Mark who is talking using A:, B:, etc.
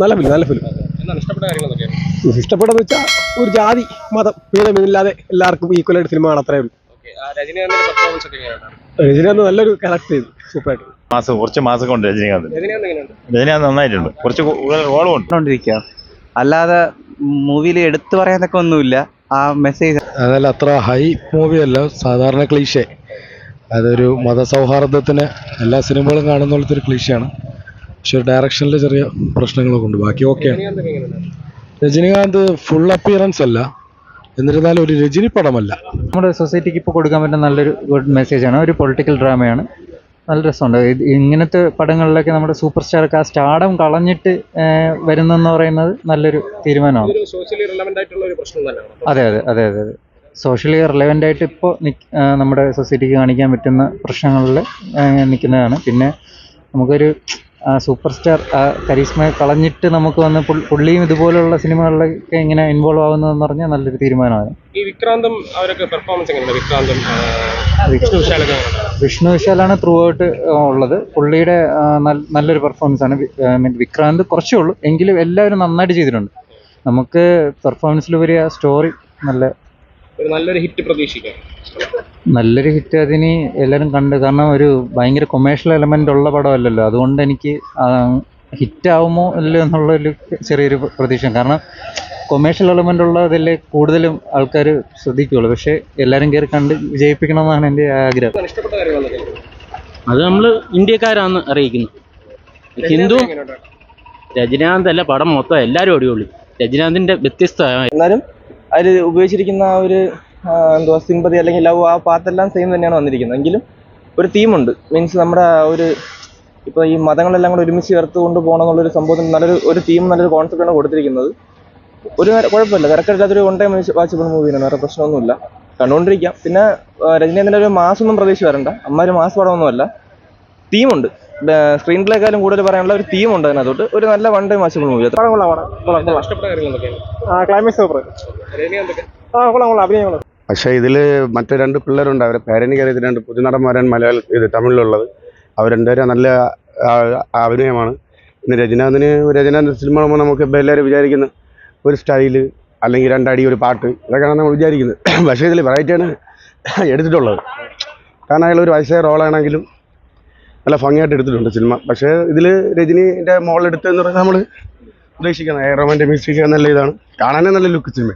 A: നല്ല ഫിലിം നല്ല ഫിലിം. ഇഷ്ടപ്പെട്ടെന്ന് വെച്ചാൽ ഒരു ജാതി മതം ഭേദമില്ലാതെ എല്ലാവർക്കും ഈക്വലായിട്ട് സിനിമ കാണാൻ അത്രേ ഉള്ളൂ. രജനീകാന്ത് നല്ലൊരു ക്യാരക്ടർ ചെയ്തു സൂപ്പറായിട്ട്.
B: കുറച്ച് മാസം കൊണ്ട് രജനീകാന്ത് നന്നായിട്ടുണ്ട്. കുറച്ച് റോളും ഉണ്ട്.
C: അല്ലാതെ മൂവിയിൽ എടുത്തു പറയാനൊക്കെ ഒന്നുമില്ല. ആ മെസ്സേജ്
D: അതല്ല, അത്ര ഹൈ മൂവിയല്ല, സാധാരണ ക്ലീഷേ. അതൊരു മതസൗഹാർദ്ദത്തിന് എല്ലാ സിനിമകളും കാണുന്ന പോലത്തെ ഒരു ക്ലീഷയാണ്. പക്ഷെ ഡയറക്ഷനിൽ ചെറിയ പ്രശ്നങ്ങളൊക്കെ ഉണ്ട്. ബാക്കി ഓക്കെയാണ്. രജനീകാന്ത് ഫുൾ അപ്പിയറൻസ് അല്ല, എന്നിരുന്നാലും ഒരു രജനി പടമല്ല.
E: നമ്മുടെ സൊസൈറ്റിക്ക് ഇപ്പോൾ കൊടുക്കാൻ പറ്റുന്ന നല്ലൊരു ഗുഡ് മെസ്സേജാണ്. ഒരു പൊളിറ്റിക്കൽ ഡ്രാമയാണ്. നല്ല രസമുണ്ട്. ഇങ്ങനത്തെ പടങ്ങളിലൊക്കെ നമ്മുടെ സൂപ്പർ സ്റ്റാർക്ക് ആ സ്റ്റാർഡം കളഞ്ഞിട്ട് വരുന്നെന്ന് പറയുന്നത് നല്ലൊരു തീരുമാനമാണ്. അതെ അതെ അതെ അതെ അതെ സോഷ്യലി റിലവൻ്റ് ആയിട്ട് ഇപ്പോൾ നമ്മുടെ സൊസൈറ്റിക്ക് കാണിക്കാൻ പറ്റുന്ന പ്രശ്നങ്ങളിൽ നിൽക്കുന്നതാണ്. പിന്നെ നമുക്കൊരു സൂപ്പർ സ്റ്റാർ കരീസ്മ കളഞ്ഞിട്ട് നമുക്ക് വന്ന് പുള്ളിയും ഇതുപോലുള്ള സിനിമകളിലൊക്കെ ഇങ്ങനെ ഇൻവോൾവ് ആവുന്നതെന്ന് പറഞ്ഞാൽ നല്ലൊരു തീരുമാനമാണ്.
F: ഈ വിക്രാന്തും അവരൊക്കെ പെർഫോമൻസ് എങ്ങനെയാണ്?
E: വിഷ്ണു വിശാലാണ് ത്രൂ ഔട്ട് ഉള്ളത്. പുള്ളിയുടെ നല്ലൊരു പെർഫോമൻസ് ആണ്. വിക്രാന്ത് കുറച്ചേ ഉള്ളൂ, എങ്കിലും എല്ലാവരും നന്നായിട്ട് ചെയ്തിട്ടുണ്ട്. നമുക്ക് പെർഫോമൻസിലുപരി ആ സ്റ്റോറി
F: നല്ലൊരു ഹിറ്റ് പ്രതീക്ഷിക്കാം.
E: നല്ലൊരു ഹിറ്റ് അതിന് എല്ലാവരും കണ്ട്. കാരണം ഒരു ഭയങ്കര കൊമേഴ്ഷ്യൽ എലമെൻ്റ് ഉള്ള പടമല്ലല്ലോ. അതുകൊണ്ട് എനിക്ക് ഹിറ്റാവുമോ അല്ലോ എന്നുള്ളൊരു ചെറിയൊരു പ്രതീക്ഷ. കാരണം കൊമേഴ്ഷ്യൽ എലമെൻ്റ് ഉള്ളതല്ലേ കൂടുതലും ആൾക്കാർ ശ്രദ്ധിക്കുകയുള്ളൂ. പക്ഷേ എല്ലാവരും കയറി കണ്ട് വിജയിപ്പിക്കണമെന്നാണ് എൻ്റെ ആഗ്രഹം.
G: അത് നമ്മൾ ഇന്ത്യക്കാരാന്ന് അറിയിക്കുന്നു. ഹിന്ദു രജനീകാന്ത് അല്ല, പടം മൊത്തം എല്ലാവരും അടിപൊളി. രജനീകാന്തിൻ്റെ വ്യത്യസ്തമായ
C: എന്നാലും അതിൽ ഉപയോഗിച്ചിരിക്കുന്ന ആ ഒരു സിമ്പതി അല്ലെങ്കിൽ ലവ്, ആ പാത്തെല്ലാം സെയിം തന്നെയാണ് വന്നിരിക്കുന്നത്. എങ്കിലും ഒരു തീമുണ്ട്. മീൻസ് നമ്മുടെ ഒരു ഇപ്പോൾ ഈ മതങ്ങളെല്ലാം കൂടെ ഒരുമിച്ച് ചേർത്ത് കൊണ്ടുപോകണം എന്നുള്ളൊരു സംഭവത്തിന് നല്ലൊരു തീം, നല്ലൊരു കോൺസെപ്റ്റാണ് കൊടുത്തിരിക്കുന്നത്. ഒരു കുഴപ്പമില്ല, തിരക്കില്ലാത്തൊരു വൺ ടൈം വാച്ചബിൾ മൂവിയാണ്. വേറെ പ്രശ്നമൊന്നുമില്ല, കണ്ടുകൊണ്ടിരിക്കാം. പിന്നെ രജനീകാന്തിൻ്റെ ഒരു മാസമൊന്നും പ്രതീക്ഷ വരണ്ട. ഒരു മാസ പടമൊന്നുമല്ല, തീമുണ്ട്. സ്ക്രീൻ പ്ലേക്കാളും കൂടുതൽ പറയാനുള്ള ഒരു തീമുണ്ട് അതിനകത്തോട്ട്. ഒരു നല്ല one time watchable movie.
A: Climax super. അഭിനയങ്ങൾ.
H: പക്ഷേ ഇതിൽ മറ്റു രണ്ട് പിള്ളേരുണ്ട്. അവരെ പേരെനിക്കറിയത്തിൽ രണ്ട് പുതുനടന്മാരാണ് തമിഴിലുള്ളത്. അവർ രണ്ടുപേരും നല്ല അഭിനയമാണ്. പിന്നെ രജനീകാന്ത് സിനിമ കാണുമ്പോൾ നമുക്ക് ഇപ്പോൾ എല്ലാവരും വിചാരിക്കുന്ന ഒരു സ്റ്റൈല് അല്ലെങ്കിൽ രണ്ടടി ഒരു പാട്ട് ഇതൊക്കെയാണ് നമ്മൾ വിചാരിക്കുന്നത്. പക്ഷേ ഇതിൽ വെറൈറ്റിയാണ് എടുത്തിട്ടുള്ളത്. കാരണം അയാൾ ഒരു വയസ്സായ റോളാണെങ്കിലും നല്ല ഭംഗിയായിട്ട് എടുത്തിട്ടുണ്ട് സിനിമ. പക്ഷേ ഇതിൽ രജനീൻ്റെ മോളെടുത്തതെന്ന് പറഞ്ഞാൽ നമ്മൾ ഉദ്ദേശിക്കുന്നത് റൊമാൻറ്റിക് മ്യൂസിക് നല്ല ഇതാണ്. കാണാനേ നല്ല ലുക്ക് സിനിമ.